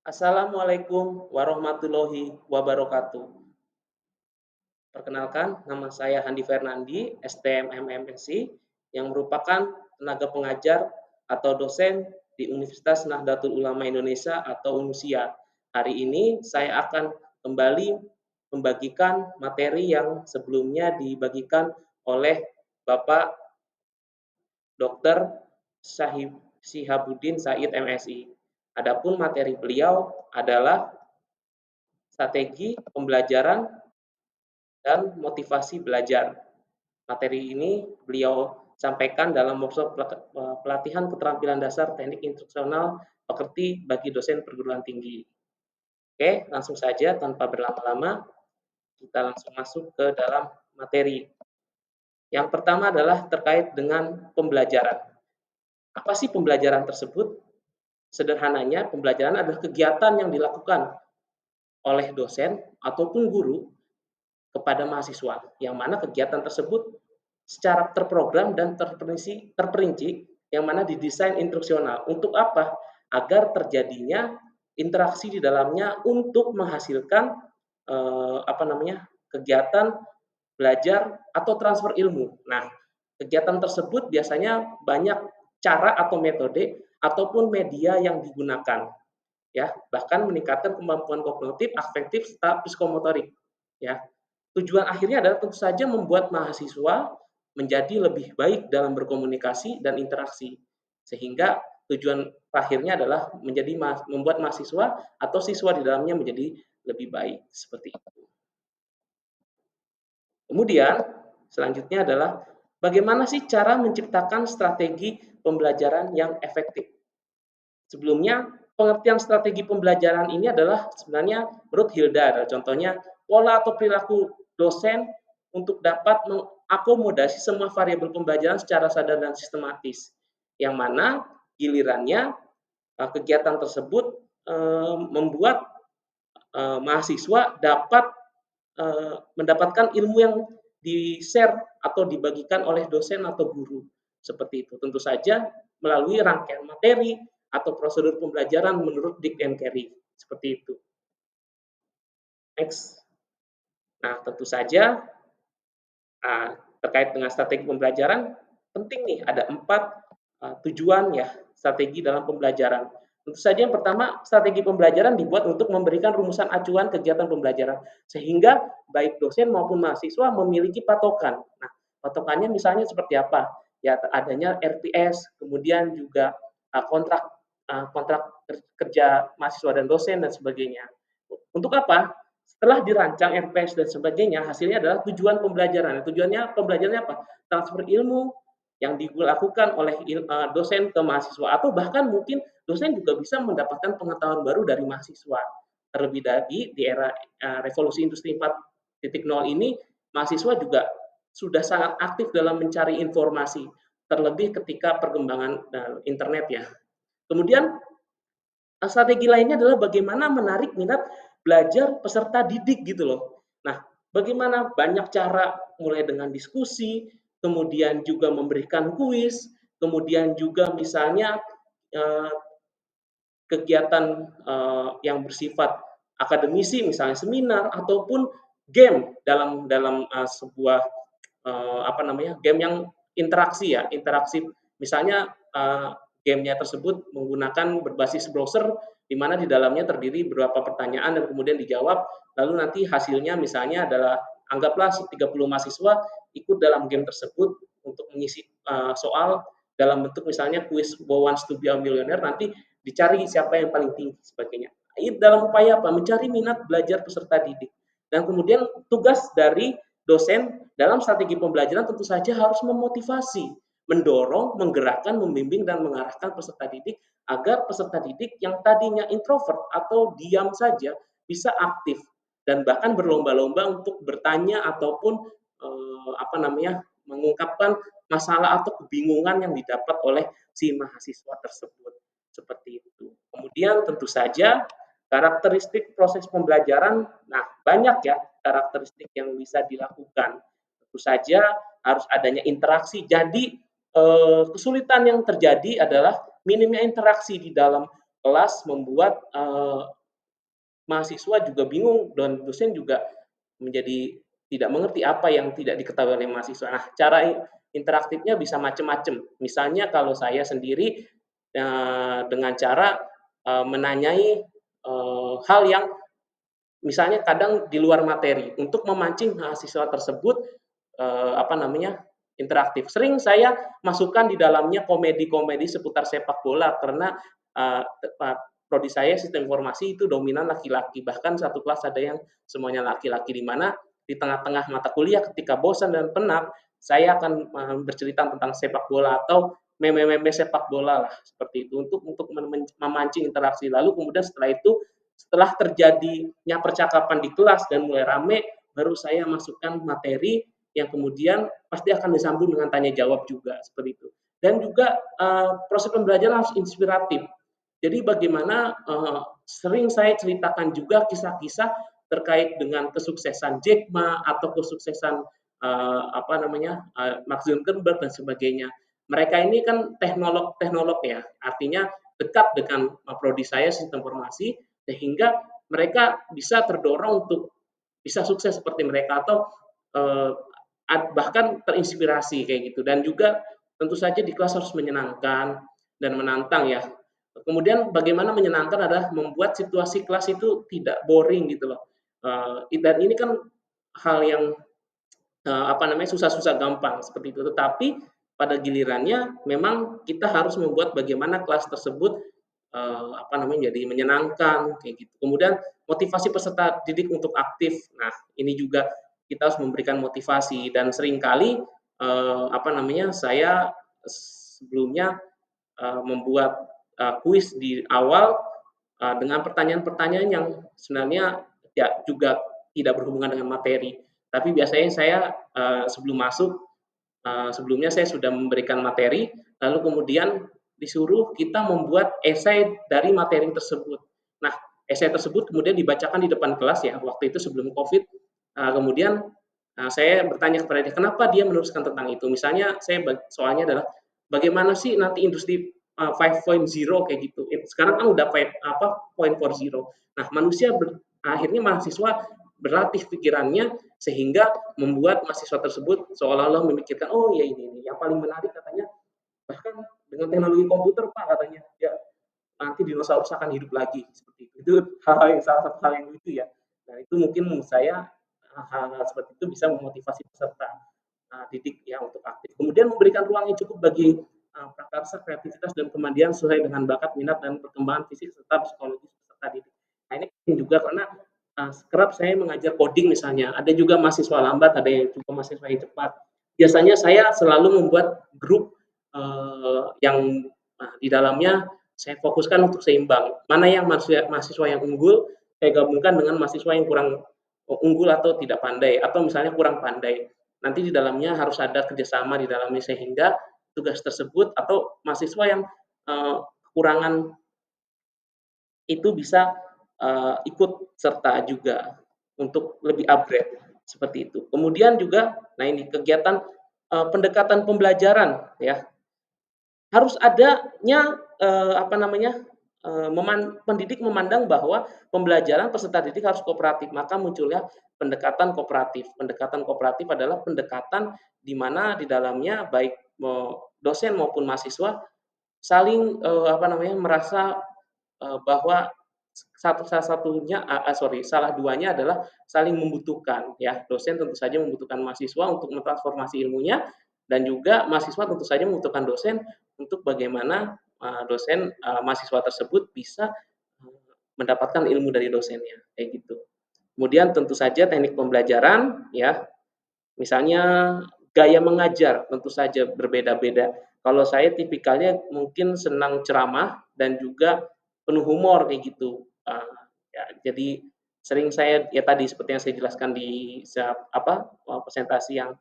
Assalamualaikum warahmatullahi wabarakatuh. Perkenalkan, nama saya Handi Fernandi, STM MMSI, yang merupakan tenaga pengajar atau dosen di Universitas Nahdlatul Ulama Indonesia atau UNSIA. Hari ini saya akan kembali membagikan materi yang sebelumnya dibagikan oleh Bapak Dr. Syihabuddin Said MSI. Adapun materi beliau adalah strategi pembelajaran dan motivasi belajar. Materi ini beliau sampaikan dalam workshop pelatihan keterampilan dasar teknik instruksional pekerti bagi dosen perguruan tinggi. Oke, langsung saja tanpa berlama-lama kita langsung masuk ke dalam materi. Yang pertama adalah terkait dengan pembelajaran. Apa sih pembelajaran tersebut? Sederhananya, pembelajaran adalah kegiatan yang dilakukan oleh dosen ataupun guru kepada mahasiswa, yang mana kegiatan tersebut secara terprogram dan terperinci yang mana didesain instruksional. Untuk apa? Agar terjadinya interaksi di dalamnya untuk menghasilkan kegiatan belajar atau transfer ilmu. Nah, kegiatan tersebut biasanya banyak cara atau metode ataupun media yang digunakan, ya, bahkan meningkatkan kemampuan kognitif, afektif, serta psikomotorik, ya. Tujuan akhirnya adalah tentu saja membuat mahasiswa menjadi lebih baik dalam berkomunikasi dan interaksi. Sehingga tujuan akhirnya adalah membuat mahasiswa atau siswa di dalamnya menjadi lebih baik, seperti itu. Kemudian selanjutnya adalah bagaimana sih cara menciptakan strategi pembelajaran yang efektif. Sebelumnya, pengertian strategi pembelajaran ini adalah sebenarnya menurut Hilda, contohnya pola atau perilaku dosen untuk dapat mengakomodasi semua variabel pembelajaran secara sadar dan sistematis. Yang mana gilirannya kegiatan tersebut membuat mahasiswa dapat mendapatkan ilmu yang di-share atau dibagikan oleh dosen atau guru. Seperti itu. Tentu saja melalui rangkaian materi atau prosedur pembelajaran menurut Dick and Carey. Seperti itu. Next. Nah, tentu saja terkait dengan strategi pembelajaran, penting nih ada 4 tujuan ya strategi dalam pembelajaran. Tentu saja yang pertama, strategi pembelajaran dibuat untuk memberikan rumusan acuan kegiatan pembelajaran, sehingga baik dosen maupun mahasiswa memiliki patokan. Nah, patokannya misalnya seperti apa? Ya, adanya RPS, kemudian juga kontrak kontrak kerja mahasiswa dan dosen dan sebagainya. Untuk apa? Setelah dirancang RPS dan sebagainya, hasilnya adalah tujuan pembelajaran. Tujuannya pembelajarannya apa? Transfer ilmu yang dilakukan oleh dosen ke mahasiswa, atau bahkan mungkin dosen juga bisa mendapatkan pengetahuan baru dari mahasiswa. Terlebih lagi di era revolusi industri 4.0 ini, mahasiswa juga sudah sangat aktif dalam mencari informasi, terlebih ketika perkembangan internet ya. Kemudian strategi lainnya adalah bagaimana menarik minat belajar peserta didik gitu loh. Nah, bagaimana banyak cara mulai dengan diskusi, kemudian juga memberikan kuis, kemudian juga misalnya eh, kegiatan yang bersifat akademisi misalnya seminar ataupun game dalam dalam sebuah game yang interaksi ya, interaksi misalnya gamenya tersebut menggunakan berbasis browser di mana di dalamnya terdiri beberapa pertanyaan dan kemudian dijawab, lalu nanti hasilnya misalnya adalah anggaplah 30 mahasiswa ikut dalam game tersebut untuk mengisi soal dalam bentuk misalnya kuis Who Wants to be a Millionaire, nanti dicari siapa yang paling tinggi sebagainya. Ini dalam upaya apa? Mencari minat belajar peserta didik. Dan kemudian tugas dari dosen dalam strategi pembelajaran tentu saja harus memotivasi, mendorong, menggerakkan, membimbing, dan mengarahkan peserta didik agar peserta didik yang tadinya introvert atau diam saja bisa aktif dan bahkan berlomba-lomba untuk bertanya ataupun mengungkapkan masalah atau kebingungan yang didapat oleh si mahasiswa tersebut. Seperti itu. Kemudian tentu saja karakteristik proses pembelajaran, nah banyak ya karakteristik yang bisa dilakukan. Tentu saja harus adanya interaksi. Jadi kesulitan yang terjadi adalah minimnya interaksi di dalam kelas membuat mahasiswa juga bingung dan dosen juga menjadi tidak mengerti apa yang tidak diketahui oleh mahasiswa. Nah, cara interaktifnya bisa macam-macam. Misalnya kalau saya sendiri dengan cara menanyai hal yang misalnya kadang di luar materi untuk memancing mahasiswa tersebut apa namanya interaktif. Sering saya masukkan di dalamnya komedi-komedi seputar sepak bola karena uh, prodi saya sistem informasi itu dominan laki-laki. Bahkan satu kelas ada yang semuanya laki-laki di mana di tengah-tengah mata kuliah ketika bosan dan penat, saya akan bercerita tentang sepak bola atau meme-meme sepak bola lah seperti itu untuk memancing interaksi. Lalu kemudian setelah terjadinya percakapan di kelas dan mulai rame, baru saya masukkan materi yang kemudian pasti akan disambung dengan tanya jawab juga seperti itu. Dan juga proses pembelajaran harus inspiratif. Jadi bagaimana sering saya ceritakan juga kisah-kisah terkait dengan kesuksesan Jack Ma atau kesuksesan apa namanya Mark Zuckerberg dan sebagainya. Mereka ini kan teknolog-teknolog ya, artinya dekat dengan prodi saya sistem informasi sehingga mereka bisa terdorong untuk bisa sukses seperti mereka atau eh, bahkan terinspirasi kayak gitu dan juga tentu saja di kelas harus menyenangkan dan menantang ya. Kemudian bagaimana menyenangkan adalah membuat situasi kelas itu tidak boring gitu loh. Dan ini kan hal yang apa namanya susah-susah gampang seperti itu. Tetapi pada gilirannya memang kita harus membuat bagaimana kelas tersebut apa namanya jadi menyenangkan kayak gitu. Kemudian motivasi peserta didik untuk aktif. Nah, ini juga kita harus memberikan motivasi dan seringkali apa namanya saya sebelumnya membuat kuis di awal dengan pertanyaan-pertanyaan yang sebenarnya ya juga tidak berhubungan dengan materi. Tapi biasanya saya sebelum masuk sebelumnya saya sudah memberikan materi, lalu kemudian disuruh kita membuat esai dari materi tersebut. Nah, esai tersebut kemudian dibacakan di depan kelas ya, waktu itu sebelum COVID. Kemudian saya bertanya kepada dia, kenapa dia menuliskan tentang itu? Misalnya, soalnya adalah bagaimana sih nanti industri 5.0 kayak gitu. Sekarang kan udah 0.40. Nah, akhirnya mahasiswa berlatih pikirannya sehingga membuat mahasiswa tersebut seolah-olah memikirkan oh ya ini yang paling menarik katanya bahkan dengan teknologi komputer Pak katanya ya nanti dinosaurus akan hidup lagi seperti itu hal yang salah satu hal yang lucu ya nah itu mungkin menurut saya hal-hal seperti itu bisa memotivasi peserta didik ya untuk aktif kemudian memberikan ruang yang cukup bagi prakarsa kreativitas dan kemandirian sesuai dengan bakat minat dan perkembangan fisik serta psikologis peserta didik nah ini juga karena kerap saya mengajar coding misalnya, ada juga mahasiswa lambat, ada yang juga mahasiswa yang cepat. Biasanya saya selalu membuat grup yang di dalamnya saya fokuskan untuk seimbang. Mana yang mahasiswa yang unggul, saya gabungkan dengan mahasiswa yang kurang unggul atau tidak pandai, atau misalnya kurang pandai. Nanti di dalamnya harus ada kerjasama di dalamnya sehingga tugas tersebut atau mahasiswa yang kekurangan itu bisa ikut serta juga untuk lebih upgrade seperti itu. Kemudian juga, nah ini kegiatan pendekatan pembelajaran ya harus adanya apa namanya pendidik memandang bahwa pembelajaran peserta didik harus kooperatif maka munculnya pendekatan kooperatif. Pendekatan kooperatif adalah pendekatan di mana di dalamnya baik dosen maupun mahasiswa saling apa namanya merasa bahwa salah satunya salah duanya adalah saling membutuhkan ya dosen tentu saja membutuhkan mahasiswa untuk mentransformasi ilmunya dan juga mahasiswa tentu saja membutuhkan dosen untuk bagaimana mahasiswa tersebut bisa mendapatkan ilmu dari dosennya kayak gitu. Kemudian tentu saja teknik pembelajaran ya misalnya gaya mengajar tentu saja berbeda-beda. Kalau saya tipikalnya mungkin senang ceramah dan juga penuh humor kayak gitu. Ya, jadi sering saya ya tadi seperti yang saya jelaskan di presentasi yang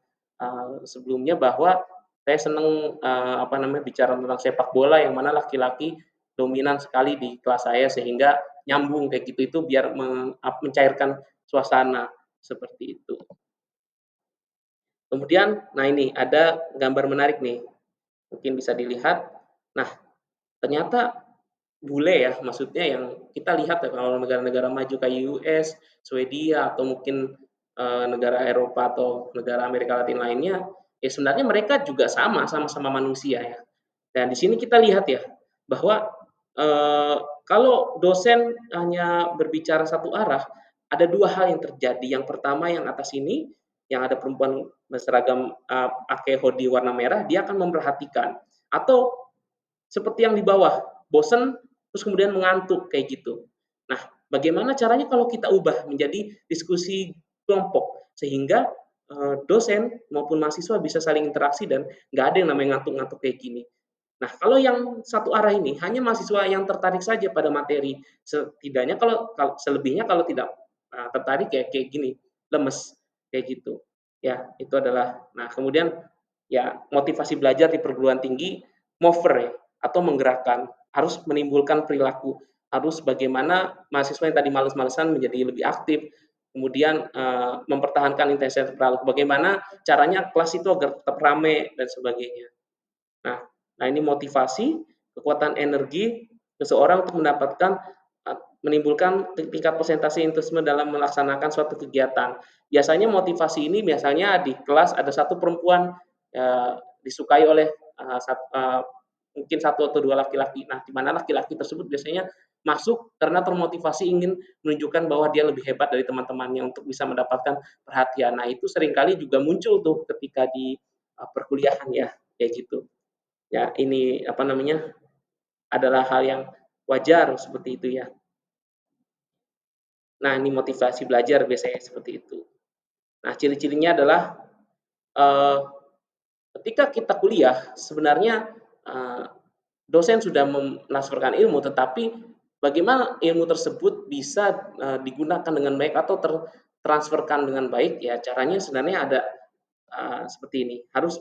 sebelumnya bahwa saya senang apa namanya bicara tentang sepak bola yang mana laki-laki dominan sekali di kelas saya sehingga nyambung kayak gitu itu biar mencairkan suasana seperti itu. Kemudian, nah ini ada gambar menarik nih, mungkin bisa dilihat. Nah, ternyata bule ya, maksudnya yang kita lihat ya kalau negara-negara maju kayak US, Swedia, atau mungkin negara Eropa atau negara Amerika Latin lainnya, ya sebenarnya mereka juga sama-sama manusia ya. Dan di sini kita lihat ya bahwa kalau dosen hanya berbicara satu arah, ada dua hal yang terjadi. Yang pertama yang atas ini, yang ada perempuan berseragam pakai hoodie warna merah, dia akan memperhatikan. Atau seperti yang di bawah, bosen terus kemudian mengantuk kayak gitu. Nah, bagaimana caranya kalau kita ubah menjadi diskusi kelompok sehingga dosen maupun mahasiswa bisa saling interaksi dan nggak ada yang namanya ngantuk-ngantuk kayak gini. Nah, kalau yang satu arah ini hanya mahasiswa yang tertarik saja pada materi, setidaknya kalau selebihnya kalau tidak tertarik ya kayak gini, lemes kayak gitu. Ya, itu adalah. Nah, kemudian ya motivasi belajar di perguruan tinggi mover ya atau menggerakkan, harus menimbulkan perilaku, harus bagaimana mahasiswa yang tadi males-malesan menjadi lebih aktif, kemudian mempertahankan intensitas perilaku, bagaimana caranya kelas itu agar tetap ramai dan sebagainya. Nah, nah ini motivasi, kekuatan energi seseorang untuk mendapatkan menimbulkan tingkat persentase entusiasme dalam melaksanakan suatu kegiatan. Biasanya motivasi ini biasanya di kelas ada satu perempuan disukai oleh mungkin satu atau dua laki-laki. Nah, di mana laki-laki tersebut biasanya masuk karena termotivasi ingin menunjukkan bahwa dia lebih hebat dari teman-temannya untuk bisa mendapatkan perhatian. Nah, itu seringkali juga muncul tuh ketika di perkuliahan ya, kayak gitu. Ya, ini apa namanya, adalah hal yang wajar seperti itu ya. Nah, ini motivasi belajar biasanya seperti itu. Nah, ciri-cirinya adalah eh, ketika kita kuliah sebenarnya dosen sudah mentransferkan ilmu, tetapi bagaimana ilmu tersebut bisa digunakan dengan baik atau tertransferkan dengan baik ya caranya sebenarnya ada seperti ini harus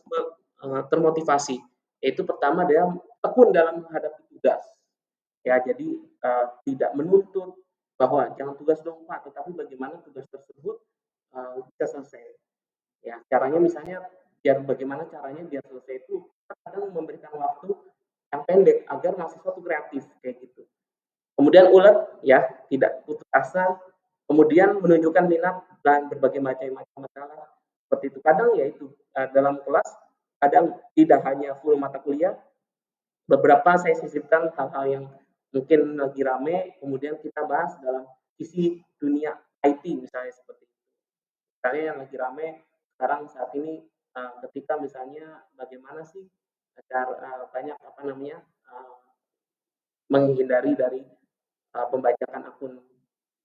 termotivasi, yaitu pertama dia tekun dalam menghadapi tugas. Ya, jadi tidak menuntut bahwa jangan tugas dong Pak, tetapi bagaimana tugas tersebut bisa selesai. Ya, caranya misalnya bagaimana caranya biar selesai itu kadang memberikan waktu yang pendek agar mahasiswa itu kreatif kayak gitu. Kemudian ulet ya, tidak putus asa, kemudian menunjukkan minat dan berbagai macam masalah seperti itu. Kadang ya itu dalam kelas kadang tidak hanya full mata kuliah, beberapa saya sisipkan hal-hal yang mungkin lagi rame, kemudian kita bahas dalam sisi dunia IT misalnya seperti itu. Misalnya yang lagi rame sekarang saat ini ketika misalnya bagaimana sih agar banyak apa namanya menghindari dari pembajakan akun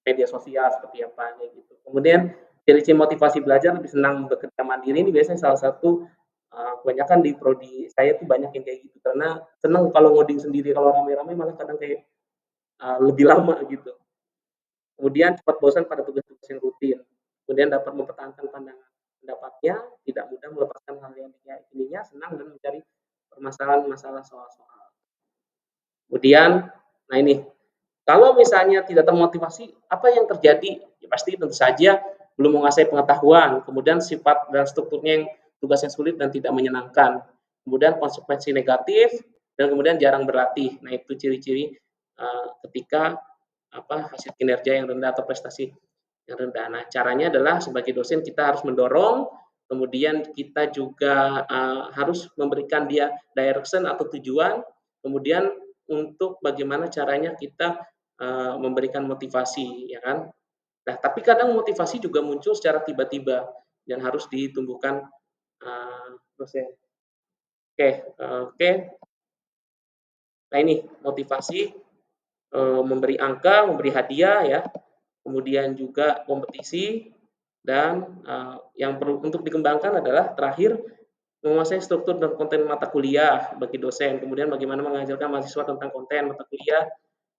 media sosial seperti apa kayak gitu. Kemudian ciri-ciri motivasi belajar lebih senang bekerja mandiri ini biasanya salah satu kebanyakan di prodi saya tuh banyak yang kayak gitu karena senang kalau ngoding sendiri kalau rame-rame malah kadang kayak lebih lama gitu. Kemudian cepat bosan pada tugas-tugas yang rutin. Kemudian dapat mempertahankan pandangan pendapatnya, tidak mudah melepaskan hal yang diyakininya, senang dan mencari permasalahan masalah soal-soal. Kemudian, nah ini, kalau misalnya tidak termotivasi, apa yang terjadi? Ya pasti tentu saja belum menguasai pengetahuan, kemudian sifat dan strukturnya yang tugasnya sulit dan tidak menyenangkan. Kemudian konsekuensi negatif dan kemudian jarang berlatih. Nah, itu ciri-ciri ketika hasil kinerja yang rendah atau prestasi yang rendah. Nah, caranya adalah sebagai dosen kita harus mendorong, kemudian kita juga harus memberikan dia direction atau tujuan, kemudian untuk bagaimana caranya kita memberikan motivasi, ya kan? Nah, tapi kadang motivasi juga muncul secara tiba-tiba dan harus ditumbuhkan dosen. Oke, oke. Nah ini motivasi memberi angka, memberi hadiah ya, kemudian juga kompetisi dan yang perlu untuk dikembangkan adalah terakhir menguasai struktur dan konten mata kuliah bagi dosen, kemudian bagaimana mengajarkan mahasiswa tentang konten mata kuliah,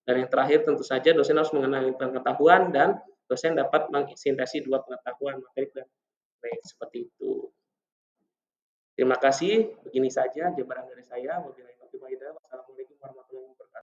dan yang terakhir tentu saja dosen harus mengenali pengetahuan dan dosen dapat mensintesis dua pengetahuan materi dan lain seperti itu. Terima kasih, begini saja jawaban dari saya. Wassalamualaikum warahmatullahi wabarakatuh.